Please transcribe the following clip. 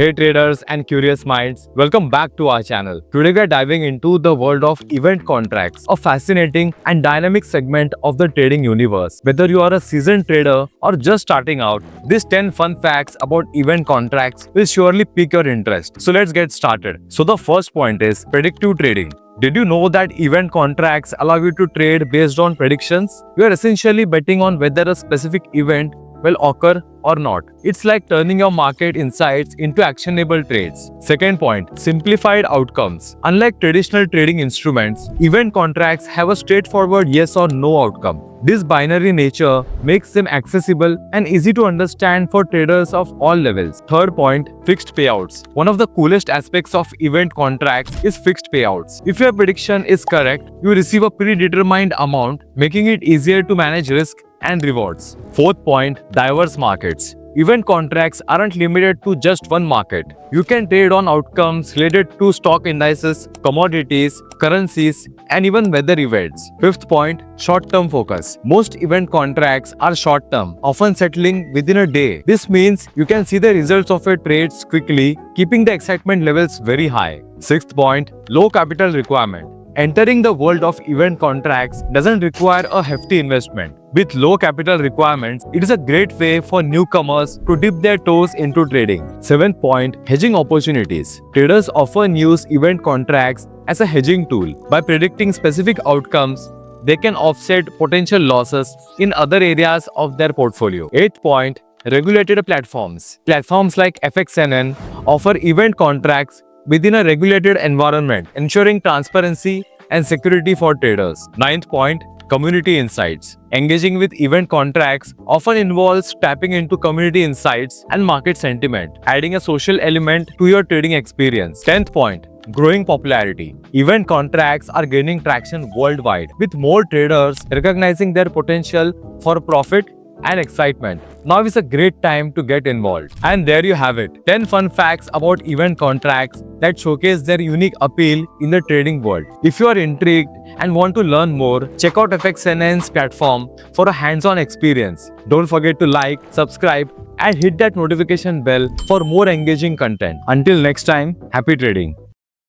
Hey traders and curious minds, welcome back to our channel. Today we are diving into the world of event contracts, a fascinating and dynamic segment of the trading universe. Whether you are a seasoned trader or just starting out, these 10 fun facts about event contracts will surely pique your interest. So let's get started. So the first point is predictive trading. Did you know that event contracts allow you to trade based on predictions? You are essentially betting on whether a specific event will occur or not. It's like turning your market insights into actionable trades. Second point, simplified outcomes. Unlike traditional trading instruments, event contracts have a straightforward yes or no outcome. This binary nature makes them accessible and easy to understand for traders of all levels. Third point, fixed payouts. One of the coolest aspects of event contracts is fixed payouts. If your prediction is correct, you receive a predetermined amount, making it easier to manage risk and rewards. Fourth point, diverse markets. Event contracts aren't limited to just one market. You can trade on outcomes related to stock indices, commodities, currencies, and even weather events. Fifth point, short-term focus. Most event contracts are short-term, often settling within a day. This means you can see the results of your trades quickly, keeping the excitement levels very high. Sixth point, low capital requirement. Entering the world of event contracts doesn't require a hefty investment. With low capital requirements, it is a great way for newcomers to dip their toes into trading. Seventh point, hedging opportunities. Traders often use event contracts as a hedging tool. By predicting specific outcomes, they can offset potential losses in other areas of their portfolio. Eighth point, regulated platforms. Platforms like FXNN offer event contracts within a regulated environment, ensuring transparency and security for traders. Ninth point, community insights. Engaging with event contracts often involves tapping into community insights and market sentiment, adding a social element to your trading experience. 10th point, growing popularity. Event contracts are gaining traction worldwide, with more traders recognizing their potential for profit and excitement. Now is a great time to get involved. And there you have it, 10 fun facts about event contracts that showcase their unique appeal in the trading world. If you are intrigued and want to learn more, check out FXNN's platform for a hands-on experience. Don't forget to like, subscribe, and hit that notification bell for more engaging content. Until next time, happy trading.